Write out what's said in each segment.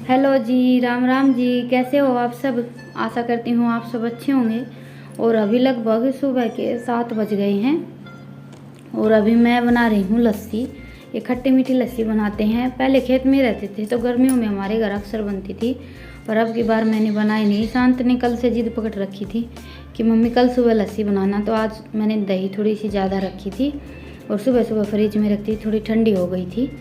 Hello जी, राम राम जी। कैसे हो आप सब? आशा करती हूँ आप सब अच्छे होंगे। और अभी लगभग सुबह के 7 बज गए हैं और अभी मैं बना रही हूँ लस्सी। ये खट्टी मीठी लस्सी बनाते हैं। पहले खेत में रहते थे तो गर्मियों में हमारे घर अक्सर बनती थी, पर अब की बार मैंने बनाई नहीं। शांत ने कल से जिद पकड़ रखी थी कि मम्मी कल सुबह लस्सी बनाना, तो आज मैंने दही थोड़ी सी ज़्यादा रखी थी और सुबह सुबह फ्रिज में रखती, थोड़ी ठंडी हो गई थी।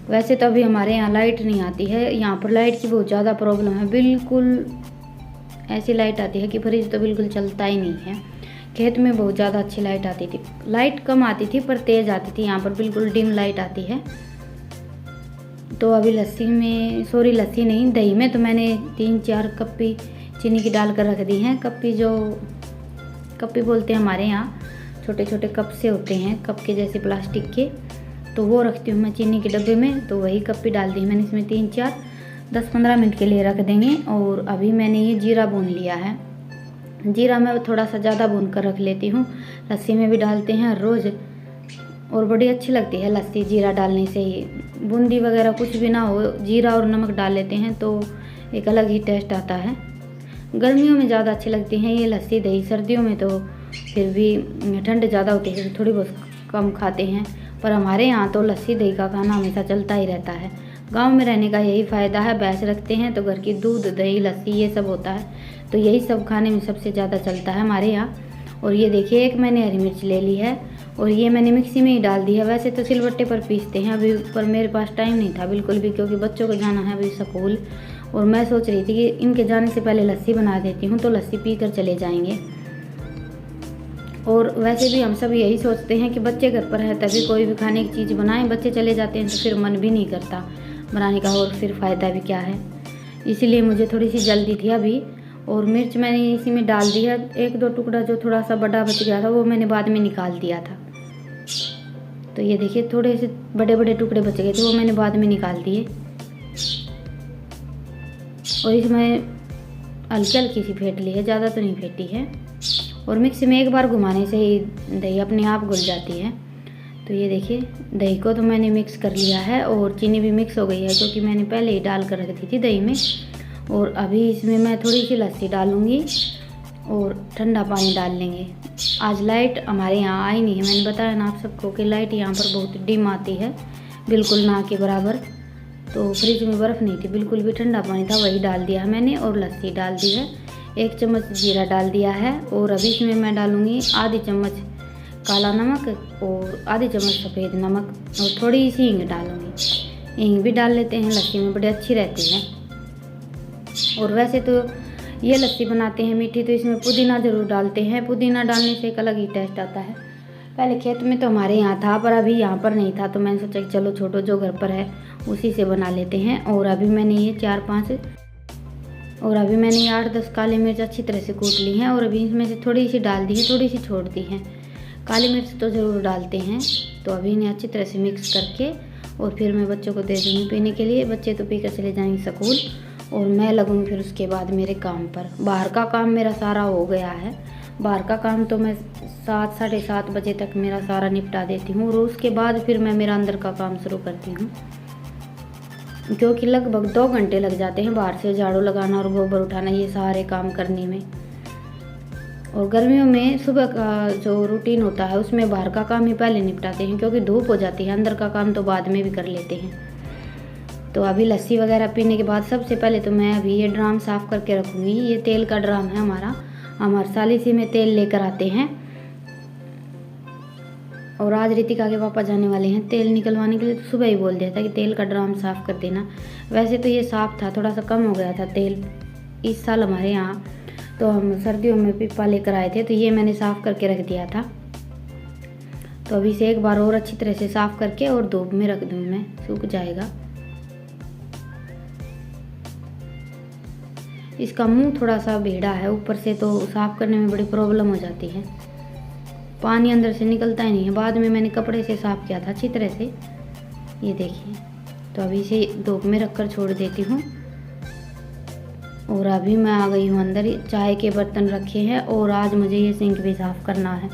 वैसे तो अभी हमारे यहाँ लाइट नहीं आती है, यहाँ पर लाइट की बहुत ज़्यादा प्रॉब्लम है। बिल्कुल ऐसी लाइट आती है कि फ्रिज तो बिल्कुल चलता ही नहीं है। खेत में बहुत ज़्यादा अच्छी लाइट आती थी, लाइट कम आती थी पर तेज़ आती थी। यहाँ पर बिल्कुल डिम लाइट आती है। तो अभी लस्सी में, सॉरी लस्सी नहीं, दही में तो मैंने 3-4 कप्पी चीनी की डाल कर रख दी हैं। कप्पी, जो कप्पी बोलते हैं हमारे यहाँ, छोटे छोटे कप से होते हैं, कप के जैसे प्लास्टिक के, तो वो रखती हूँ मैं चीनी के डब्बे में। तो वही कप्पी डाल दी मैंने इसमें। 3-4 10-15 मिनट के लिए रख देंगे। और अभी मैंने ये जीरा भून लिया है। जीरा मैं थोड़ा सा ज़्यादा भून कर रख लेती हूँ। लस्सी में भी डालते हैं हर रोज़ और बड़ी अच्छी लगती है लस्सी जीरा डालने से ही। बूंदी वगैरह कुछ भी ना हो, जीरा और नमक डाल लेते हैं तो एक अलग ही टेस्ट आता है। गर्मियों में ज़्यादा अच्छी लगती हैं ये लस्सी दही। सर्दियों में तो फिर भी ठंड ज़्यादा होती है तो थोड़ी बहुत कम खाते हैं, पर हमारे यहाँ तो लस्सी दही का खाना हमेशा चलता ही रहता है। गांव में रहने का यही फ़ायदा है, भैंस रखते हैं तो घर की दूध दही लस्सी ये सब होता है, तो यही सब खाने में सबसे ज़्यादा चलता है हमारे यहाँ। और ये देखिए, एक मैंने हरी मिर्च ले ली है और ये मैंने मिक्सी में ही डाल दी है। वैसे तो सिलबट्टे पर पीसते हैं अभी, पर मेरे पास टाइम नहीं था बिल्कुल भी, क्योंकि बच्चों को जाना है अभी स्कूल। और मैं सोच रही थी कि इनके जाने से पहले लस्सी बना देती हूँ तो लस्सी पी कर चले जाएंगे। और वैसे भी हम सब यही सोचते हैं कि बच्चे घर पर हैं तभी कोई भी खाने की चीज़ बनाएं, बच्चे चले जाते हैं तो फिर मन भी नहीं करता बनाने का, और फिर फ़ायदा भी क्या है। इसीलिए मुझे थोड़ी सी जल्दी थी अभी। और मिर्च मैंने इसी में डाल दी है। 1-2 टुकड़ा जो थोड़ा सा बड़ा बच गया था वो मैंने बाद में निकाल दिया था। तो ये देखिए, थोड़े से बड़े बड़े टुकड़े बच गए थे वो मैंने बाद में निकाल दिए। और इसमें हल्की हल्की सी फेंट ली है, ज़्यादा तो नहीं फेंटी है। और मिक्सी में एक बार घुमाने से ही दही अपने आप घुल जाती है। तो ये देखिए, दही को तो मैंने मिक्स कर लिया है और चीनी भी मिक्स हो गई है, क्योंकि मैंने पहले ही डाल कर रख दी थी दही में। और अभी इसमें मैं थोड़ी सी लस्सी डालूँगी और ठंडा पानी डाल लेंगे। आज लाइट हमारे यहाँ आई नहीं है, मैंने बताया ना आप सबको कि लाइट यहाँ पर बहुत डिम आती है, बिल्कुल ना के बराबर। तो फ्रिज में बर्फ़ नहीं थी, बिल्कुल भी ठंडा पानी था, वही डाल दिया है मैंने और लस्सी डाल दी है। 1 चम्मच जीरा डाल दिया है और अभी इसमें मैं डालूँगी आधी चम्मच काला नमक और आधी चम्मच सफ़ेद नमक और थोड़ी सी हींग डालूँगी। हींग भी डाल लेते हैं, लस्सी में बड़ी अच्छी रहती है। और वैसे तो ये लस्सी बनाते हैं मीठी तो इसमें पुदीना ज़रूर डालते हैं। पुदीना डालने से एक अलग ही टेस्ट आता है। पहले खेत में तो हमारे यहाँ था, पर अभी यहाँ पर नहीं था, तो मैंने सोचा कि चलो छोटो जो घर पर है उसी से बना लेते हैं। और अभी मैंने ये 8-10 काली मिर्च अच्छी तरह से कूट ली हैं और अभी इसमें से थोड़ी सी डाल दी है, थोड़ी सी छोड़ दी है। काली मिर्च तो ज़रूर डालते हैं। तो अभी इन्हें अच्छी तरह से मिक्स करके और फिर मैं बच्चों को दे दूँगी पीने के लिए। बच्चे तो पी कर चले जाएंगे स्कूल और मैं लगूँगी फिर उसके बाद मेरे काम पर। बाहर का काम मेरा सारा हो गया है। बाहर का काम तो मैं 7-7:30 बजे तक मेरा सारा निपटा देती हूँ और उसके बाद फिर मैं मेरा अंदर का काम शुरू करती हूँ, क्योंकि लगभग 2 घंटे लग जाते हैं बाहर से झाड़ू लगाना और गोबर उठाना, ये सारे काम करने में। और गर्मियों में सुबह का जो रूटीन होता है उसमें बाहर का काम ही पहले निपटाते हैं, क्योंकि धूप हो जाती है। अंदर का काम तो बाद में भी कर लेते हैं। तो अभी लस्सी वगैरह पीने के बाद सबसे पहले तो मैं अभी ये ड्राम साफ़ करके रखूँगी। ये तेल का ड्राम है हमारा, हम हर साल इसी में तेल लेकर आते हैं। और आज रितिका के पापा जाने वाले हैं तेल निकलवाने के लिए, तो सुबह ही बोल दिया था कि तेल का ड्राम साफ़ कर देना। वैसे तो ये साफ़ था, थोड़ा सा कम हो गया था तेल इस साल हमारे यहाँ, तो हम सर्दियों में पिपा लेकर आए थे, तो ये मैंने साफ़ करके रख दिया था। तो अभी से एक बार और अच्छी तरह से साफ़ करके और धूप में रख दूँ मैं, सूख जाएगा। इसका मुंह थोड़ा सा भेड़ा है ऊपर से, तो साफ़ करने में बड़ी प्रॉब्लम हो जाती है, पानी अंदर से निकलता ही नहीं है। बाद में मैंने कपड़े से साफ़ किया था अच्छी तरह से। ये देखिए, तो अभी इसे धूप में रख कर छोड़ देती हूँ। और अभी मैं आ गई हूँ अंदर। चाय के बर्तन रखे हैं और आज मुझे ये सिंक भी साफ़ करना है।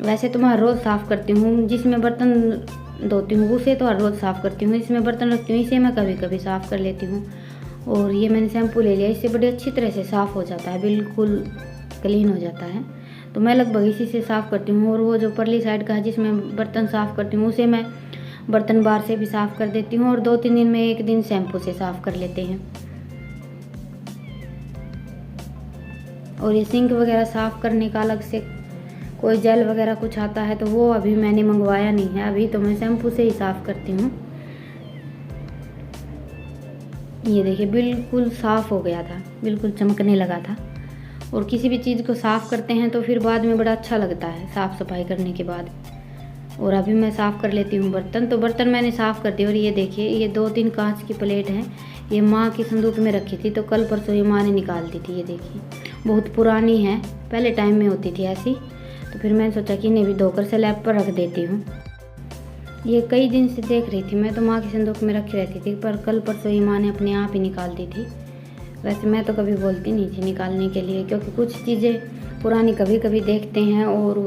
वैसे तो मैं हर रोज़ साफ़ करती हूँ, जिसमें बर्तन धोती हूँ उसे तो हर रोज़ साफ़ करती हूँ। इसमें बर्तन रखती हूँ इसे मैं कभी कभी साफ़ कर लेती हूँ। और ये मैंने शैम्पू ले लिया, इससे बड़ी अच्छी तरह से साफ़ हो जाता है, बिल्कुल क्लीन हो जाता है। तो मैं लगभग इसी से साफ़ करती हूँ। और वो जो परली साइड का है जिसमें बर्तन साफ़ करती हूँ, उसे मैं बर्तन बार से भी साफ़ कर देती हूँ और 2-3 दिन में एक दिन शैम्पू से साफ़ कर लेते हैं। और ये सिंक वगैरह साफ़ करने का अलग से कोई जेल वगैरह कुछ आता है तो वो अभी मैंने मंगवाया नहीं है, अभी तो मैं शैम्पू से ही साफ़ करती हूँ। ये देखिए बिल्कुल साफ़ हो गया था, बिल्कुल चमकने लगा था। और किसी भी चीज़ को साफ़ करते हैं तो फिर बाद में बड़ा अच्छा लगता है साफ़ सफाई करने के बाद। और अभी मैं साफ़ कर लेती हूँ बर्तन। तो बर्तन मैंने साफ़ कर दिए। और ये देखिए ये 2-3 कांच की प्लेट हैं, ये माँ की संदूक में रखी थी, तो कल परसों ये माँ ने निकाल दी थी। ये देखिए बहुत पुरानी है, पहले टाइम में होती थी ऐसी, तो फिर मैंने सोचा कि इन्हें भी धोकर स्लैब पर रख देती हूँ। ये कई दिन से देख रही थी मैं, तो माँ की संदूक में रखी रहती थी, पर कल परसों ये माँ ने अपने आप ही निकाल दी थी। वैसे मैं तो कभी बोलती नहीं थी निकालने के लिए, क्योंकि कुछ चीज़ें पुरानी कभी कभी देखते हैं और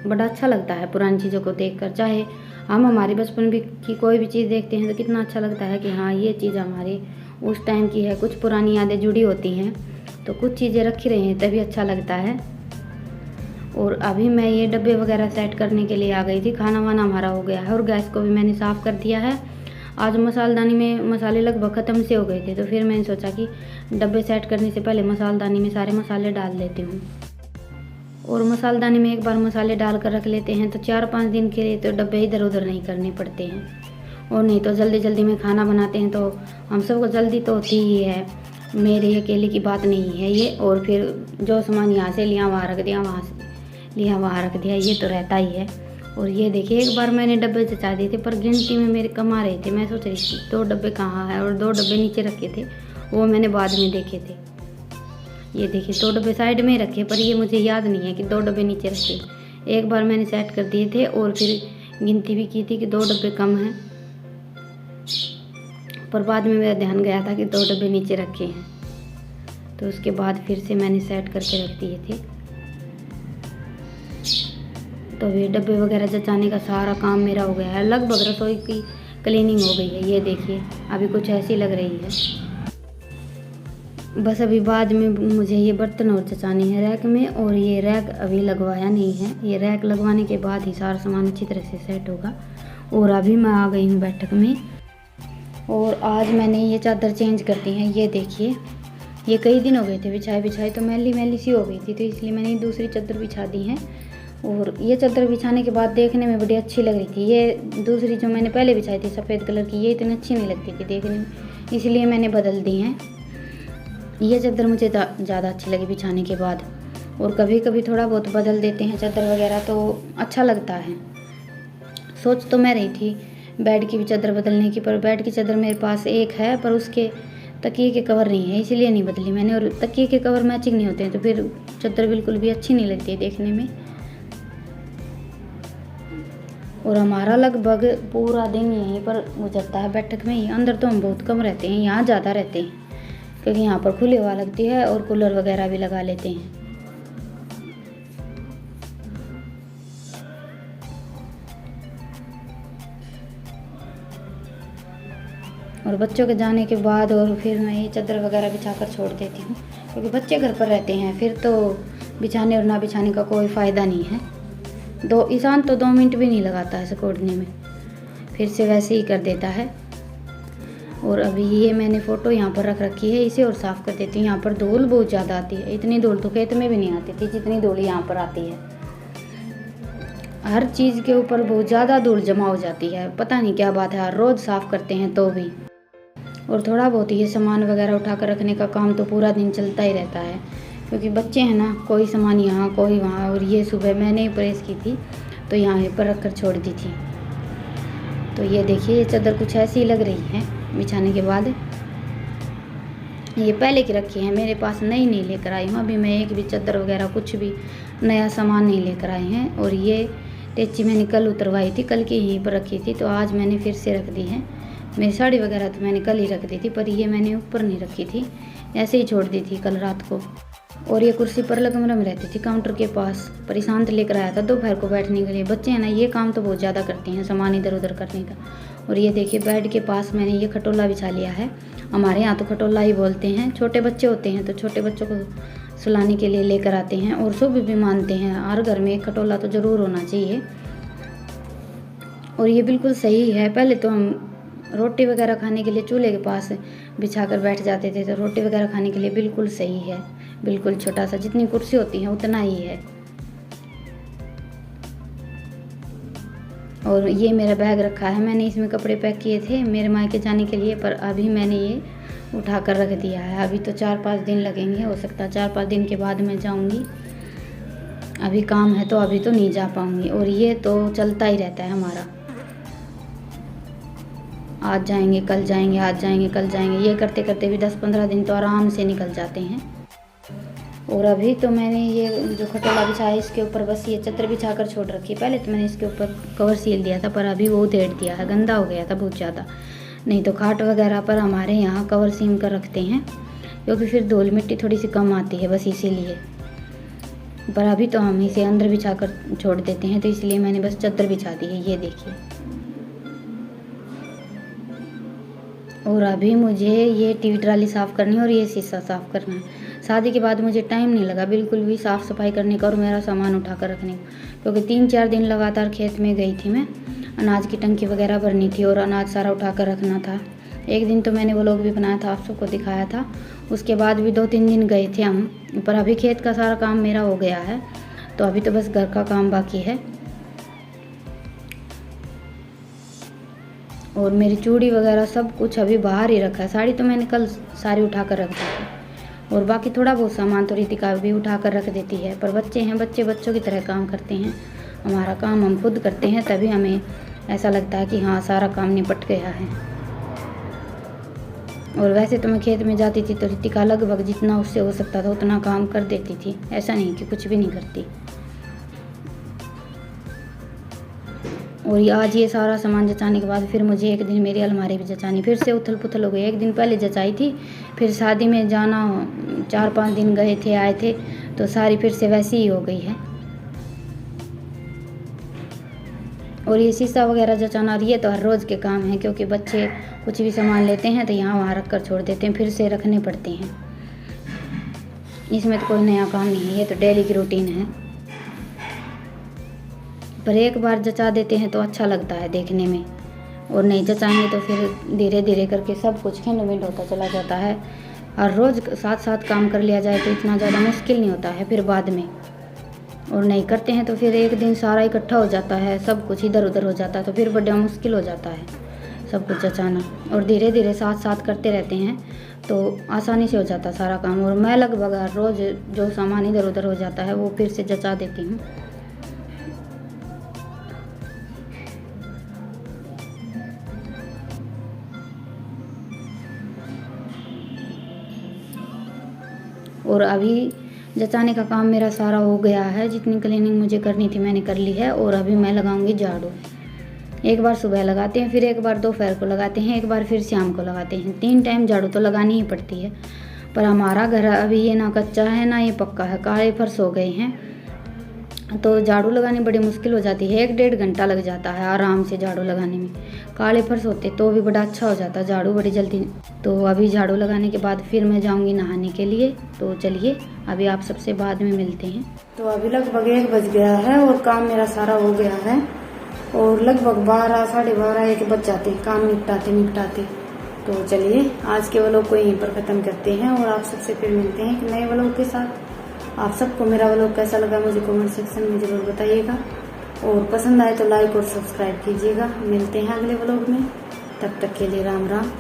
बड़ा अच्छा लगता है पुरानी चीज़ों को देखकर। चाहे हम हमारे बचपन भी की कोई भी चीज़ देखते हैं तो कितना अच्छा लगता है कि हाँ ये चीज़ हमारी उस टाइम की है, कुछ पुरानी यादें जुड़ी होती हैं, तो कुछ चीज़ें रखी रही हैं तभी अच्छा लगता है। और अभी मैं ये डब्बे वगैरह सेट करने के लिए आ गई थी। खाना वाना हमारा हो गया है और गैस को भी मैंने साफ़ कर दिया है। आज मसालदानी में मसाले लगभग ख़त्म से हो गए थे, तो फिर मैंने सोचा कि डब्बे सेट करने से पहले मसालदानी में सारे मसाले डाल देती हूँ। और मसालदानी में एक बार मसाले डाल कर रख लेते हैं तो 4-5 दिन के लिए तो डब्बे इधर उधर नहीं करने पड़ते हैं। और नहीं तो जल्दी जल्दी में खाना बनाते हैं तो हम सबको जल्दी तो होती ही है, मेरे अकेले की बात नहीं है ये। और फिर जो सामान यहाँ से लिया वहाँ रख दिया, वहाँ से लिया वहाँ रख दिया, ये तो रहता ही है। और ये देखिए एक बार मैंने डब्बे जचा दिए थे, पर गिनती में मेरे कम आ रहे थे। मैं सोच रही थी 2 डब्बे कहाँ हैं, और 2 डब्बे नीचे रखे थे, वो मैंने बाद में देखे थे। ये देखिए 2 डब्बे साइड में रखे, पर ये मुझे याद नहीं है कि 2 डब्बे नीचे रखे। एक बार मैंने सेट कर दिए थे और फिर गिनती भी की थी कि 2 डब्बे कम हैं, पर बाद में मेरा ध्यान गया था कि 2 डब्बे नीचे रखे हैं, तो उसके बाद फिर से मैंने सेट करके रख दिए थे। तो ये डब्बे वगैरह जचाने का सारा काम मेरा हो गया है, लगभग रसोई की क्लीनिंग हो गई है। ये देखिए अभी कुछ ऐसी लग रही है। बस अभी बाद में मुझे ये बर्तन और जचाने हैं रैक में, और ये रैक अभी लगवाया नहीं है। ये रैक लगवाने के बाद ही सारा सामान अच्छी तरह से सेट होगा। और अभी मैं आ गई हूँ बैठक में, और आज मैंने ये चादर चेंज कर दी है। ये देखिए ये कई दिन हो गए थे बिछाई तो मैली मैली सी हो गई थी, तो इसलिए मैंने दूसरी चादर बिछा दी है। और ये चादर बिछाने के बाद देखने में बड़ी अच्छी लग रही थी। ये दूसरी जो मैंने पहले बिछाई थी सफ़ेद कलर की, ये इतनी अच्छी नहीं लगती थी देखने में, इसलिए मैंने बदल दी हैं। ये चादर मुझे ज़्यादा अच्छी लगी बिछाने के बाद। और कभी कभी थोड़ा बहुत बदल देते हैं चादर वगैरह तो अच्छा लगता है। सोच तो मैं रही थी बेड की भी चादर बदलने की, पर बेड की चादर मेरे पास एक है, पर उसके तकिए के कवर नहीं है, इसलिए नहीं बदली मैंने। और तकिए के कवर मैचिंग नहीं होते हैं तो फिर चादर बिल्कुल भी अच्छी नहीं लगती है देखने में। और हमारा लगभग पूरा दिन यहीं पर गुजरता है बैठक में ही। अंदर तो हम बहुत कम रहते हैं, यहाँ ज़्यादा रहते हैं क्योंकि यहाँ पर खुली हवा लगती है और कूलर वगैरह भी लगा लेते हैं। और बच्चों के जाने के बाद और फिर मैं ये चादर वगैरह बिछा कर छोड़ देती हूँ, क्योंकि बच्चे घर पर रहते हैं, फिर तो बिछाने और ना बिछाने का कोई फ़ायदा नहीं है। ईशान तो 2 मिनट भी नहीं लगाता है सिकोड़ने में, फिर से वैसे ही कर देता है। और अभी ये मैंने फ़ोटो यहाँ पर रख रखी है, इसे और साफ़ कर देती हूँ। यहाँ पर धूल बहुत ज़्यादा आती है, इतनी धूल तो खेत में भी नहीं आती थी जितनी धूल यहाँ पर आती है। हर चीज़ के ऊपर बहुत ज़्यादा धूल जमा हो जाती है, पता नहीं क्या बात है, हर रोज़ साफ़ करते हैं तो भी। और थोड़ा बहुत ये सामान वगैरह उठा कर रखने का काम तो पूरा दिन चलता ही रहता है, क्योंकि बच्चे हैं ना, कोई सामान यहाँ कोई वहाँ। और ये सुबह मैंने ही प्रेस की थी तो यहाँ पर रख कर छोड़ दी थी। तो ये देखिए ये चादर कुछ ऐसी लग रही है बिछाने के बाद। ये पहले की रखी है, मेरे पास नई नहीं लेकर आई हूँ। अभी मैं एक भी चादर वगैरह कुछ भी नया सामान नहीं लेकर आई हैं। और ये टेची मैंने कल उतरवाई थी, कल की यहीं पर रखी थी, तो आज मैंने फिर से रख दी है। मेरी साड़ी वगैरह तो मैंने कल ही रख दी थी, पर ये मैंने ऊपर नहीं रखी थी, ऐसे ही छोड़ दी थी कल रात को। और ये कुर्सी परले कमरे में रहती थी काउंटर के पास, पर ईशान लेकर आया था दोपहर को बैठने के लिए। बच्चे हैं ना, ये काम तो बहुत ज़्यादा करते हैं सामान इधर उधर करने का। और ये देखिए बेड के पास मैंने ये खटोला बिछा लिया है। हमारे यहाँ तो खटोला ही बोलते हैं। छोटे बच्चे होते हैं तो छोटे बच्चों को सुलाने के लिए लेकर आते हैं, और शुभ भी मानते हैं। हर घर में एक खटोला तो ज़रूर होना चाहिए, और ये बिल्कुल सही है। पहले तो हम रोटी वगैरह खाने के लिए चूल्हे के पास बिछा कर बैठ जाते थे, तो रोटी वगैरह खाने के लिए बिल्कुल सही है। बिल्कुल छोटा सा, जितनी कुर्सी होती है उतना ही है। और ये मेरा बैग रखा है, मैंने इसमें कपड़े पैक किए थे मेरे मायके जाने के लिए, पर अभी मैंने ये उठा कर रख दिया है। अभी तो 4-5 दिन लगेंगे, हो सकता है 4-5 दिन के बाद मैं जाऊंगी। अभी काम है तो अभी तो नहीं जा पाऊंगी। और ये तो चलता ही रहता है हमारा, आज जाएंगे कल जाएंगे, आज जाएंगे कल जाएंगे, ये करते करते भी 10-15 दिन तो आराम से निकल जाते हैं। और अभी तो मैंने ये जो खटोला बिछाया है इसके ऊपर बस ये चद्दर बिछा कर छोड़ रखी है। पहले तो मैंने इसके ऊपर कवर सील दिया था, पर अभी वो उधेड़ दिया है, गंदा हो गया था बहुत ज़्यादा। नहीं तो खाट वगैरह पर हमारे यहाँ कवर सीम कर रखते हैं, क्योंकि फिर धूल मिट्टी थोड़ी सी कम आती है, बस इसीलिए। पर अभी तो हम इसे अंदर बिछा कर छोड़ देते हैं, तो इसलिए मैंने बस चद्दर बिछा दी है, ये देखिए। और अभी मुझे ये टीवी ट्राली साफ़ करनी है और ये शीशा साफ़ करना है। शादी के बाद मुझे टाइम नहीं लगा बिल्कुल भी साफ़ सफाई करने का और मेरा सामान उठा कर रखने का, क्योंकि 3-4 दिन लगातार खेत में गई थी मैं। अनाज की टंकी वगैरह भरनी थी और अनाज सारा उठा कर रखना था। एक दिन तो मैंने व्लॉग भी बनाया था, आप सबको दिखाया था। उसके बाद भी 2-3 दिन गए थे हम, पर अभी खेत का सारा काम मेरा हो गया है, तो अभी तो बस घर का काम बाकी है। और मेरी चूड़ी वगैरह सब कुछ अभी बाहर ही रखा है। साड़ी तो मैंने कल सारी उठा कर रख दी थी, और बाकी थोड़ा बहुत सामान तो रितिका भी उठा कर रख देती है। पर बच्चे हैं, बच्चे बच्चों की तरह काम करते हैं। हमारा काम हम खुद करते हैं, तभी हमें ऐसा लगता है कि हाँ सारा काम निपट गया है। और वैसे तो मैं खेत में जाती थी तो रितिका लगभग जितना उससे हो सकता था उतना काम कर देती थी, ऐसा नहीं कि कुछ भी नहीं करती। और आज ये सारा सामान जचाने के बाद फिर मुझे एक दिन मेरी अलमारी भी जचानी, फिर से उथल पुथल हो गई। एक दिन पहले जचाई थी, फिर शादी में जाना 4-5 दिन गए थे, आए थे, तो सारी फिर से वैसी ही हो गई है। और ये शीशा वगैरह जचाना, और ये तो हर रोज़ के काम है, क्योंकि बच्चे कुछ भी सामान लेते हैं तो यहाँ वहाँ रख कर छोड़ देते हैं, फिर से रखने पड़ते हैं। इसमें तो कोई नया काम नहीं है, ये तो डेली की रूटीन है। पर एक बार जचा देते हैं तो अच्छा लगता है देखने में, और नहीं जचाएंगे तो फिर धीरे धीरे करके सब कुछ खिंड होता चला जाता है। और रोज़ साथ साथ काम कर लिया जाए तो इतना ज़्यादा मुश्किल नहीं होता है फिर बाद में। और नहीं करते हैं तो फिर एक दिन सारा इकट्ठा हो जाता है, सब कुछ इधर उधर हो जाता है, तो फिर बड़ा मुश्किल हो जाता है सब कुछ जचाना। और धीरे धीरे साथ साथ करते रहते हैं तो आसानी से हो जाता है सारा काम। और मैं लगभग हर रोज़ जो सामान इधर उधर हो जाता है वो फिर से जचा देती हूँ। और अभी जचाने का काम मेरा सारा हो गया है, जितनी क्लीनिंग मुझे करनी थी मैंने कर ली है। और अभी मैं लगाऊंगी झाड़ू। एक बार सुबह लगाते हैं, फिर एक बार दोपहर को लगाते हैं, एक बार फिर शाम को लगाते हैं। 3 टाइम झाड़ू तो लगानी ही पड़ती है। पर हमारा घर अभी ये ना कच्चा है ना ये पक्का है, काले फर्श हो गए हैं, तो झाड़ू लगानी बड़ी मुश्किल हो जाती है। 1-1.5 घंटा लग जाता है आराम से झाड़ू लगाने में। काले फर्श होते तो भी बड़ा अच्छा हो जाता झाड़ू बड़ी जल्दी। तो अभी झाड़ू लगाने के बाद फिर मैं जाऊंगी नहाने के लिए। तो चलिए अभी आप सबसे बाद में मिलते हैं। तो अभी लगभग 1 बज गया है और काम मेरा सारा हो गया है, और लगभग 12, साढ़े 12, 1 बज जाते हैं काम निपटाते। तो चलिए आज के व्लॉग को यहीं पर ख़त्म करते हैं, और आप सबसे फिर मिलते हैं एक नए व्लॉग के साथ। आप सबको मेरा व्लॉग कैसा लगा मुझे कमेंट सेक्शन में ज़रूर बताइएगा, और पसंद आए तो लाइक और सब्सक्राइब कीजिएगा। मिलते हैं अगले व्लॉग में, तब तक के लिए राम राम।